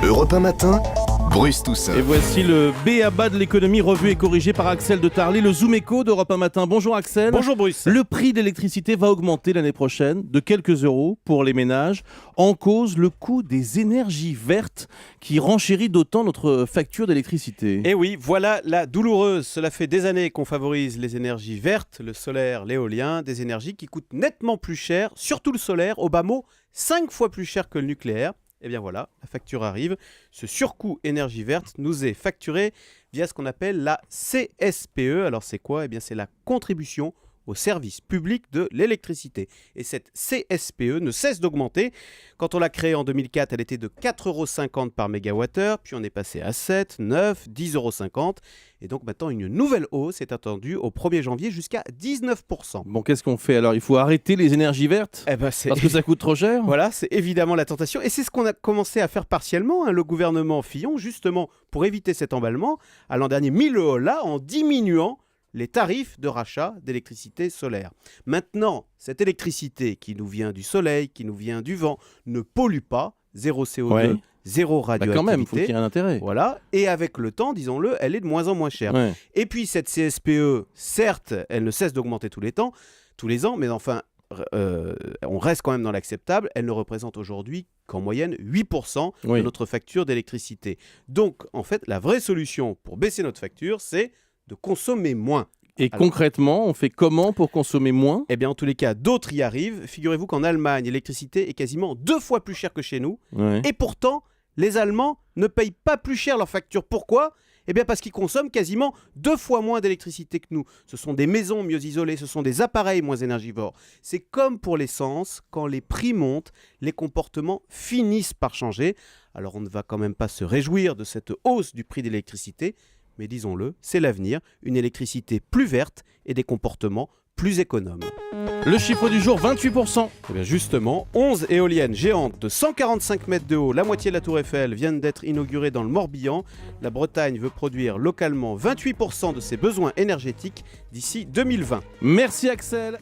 Europe 1 Matin, Bruce Toussaint. Et voici le B.A.B.A. de l'économie revu et corrigé par Axel de Tarly, le Zoom Eco d'Europe 1 Matin. Bonjour Axel. Bonjour Bruce. Le prix de l'électricité va augmenter l'année prochaine de quelques euros pour les ménages. En cause, le coût des énergies vertes qui renchérit d'autant notre facture d'électricité. Et oui, voilà la douloureuse. Cela fait des années qu'on favorise les énergies vertes, le solaire, l'éolien, des énergies qui coûtent nettement plus cher, surtout le solaire, au bas mot, 5 fois plus cher que le nucléaire. Et bien voilà, la facture arrive. Ce surcoût énergie verte nous est facturé via ce qu'on appelle la CSPE. Alors c'est quoi ? Eh bien c'est la contribution au service public de l'électricité. Et cette CSPE ne cesse d'augmenter. Quand on l'a créée en 2004, elle était de 4,50 € par mégawattheure, puis on est passé à 7, 9, 10,50 €. Et donc maintenant, une nouvelle hausse est attendue au 1er janvier jusqu'à 19%. Bon, qu'est-ce qu'on fait alors ? Il faut arrêter les énergies vertes Eh ben, c'est... parce que ça coûte trop cher ? Voilà, c'est évidemment la tentation. Et c'est ce qu'on a commencé à faire partiellement. Le gouvernement Fillon, justement, pour éviter cet emballement, a l'an dernier mis le holà en diminuant les tarifs de rachat d'électricité solaire. Maintenant, cette électricité qui nous vient du soleil, qui nous vient du vent, ne pollue pas, zéro CO2, Ouais. zéro Bah radioactivité. quand même, il faut qu'il y ait un intérêt. Voilà, et avec le temps, disons-le, elle est de moins en moins chère. Ouais. Et puis cette CSPE, certes, elle ne cesse d'augmenter tous les ans, mais enfin, on reste quand même dans l'acceptable. Elle ne représente aujourd'hui qu'en moyenne 8% Oui. de notre facture d'électricité. Donc, en fait, la vraie solution pour baisser notre facture, c'est de consommer moins. Et Alors- concrètement, on fait comment pour consommer moins ? Eh bien, en tous les cas, d'autres y arrivent. Figurez-vous qu'en Allemagne, l'électricité est quasiment 2 fois plus chère que chez nous. Ouais. Et pourtant, les Allemands ne payent pas plus cher leur facture. Pourquoi ? Eh bien parce qu'ils consomment quasiment 2 fois moins d'électricité que nous. Ce sont des maisons mieux isolées, ce sont des appareils moins énergivores. C'est comme pour l'essence, quand les prix montent, les comportements finissent par changer. Alors on ne va quand même pas se réjouir de cette hausse du prix de l'électricité, mais disons-le, c'est l'avenir, une électricité plus verte et des comportements plus économes. Le chiffre du jour, 28%. Eh bien justement, 11 éoliennes géantes de 145 mètres de haut, la moitié de la tour Eiffel, viennent d'être inaugurées dans le Morbihan. La Bretagne veut produire localement 28% de ses besoins énergétiques d'ici 2020. Merci Axel.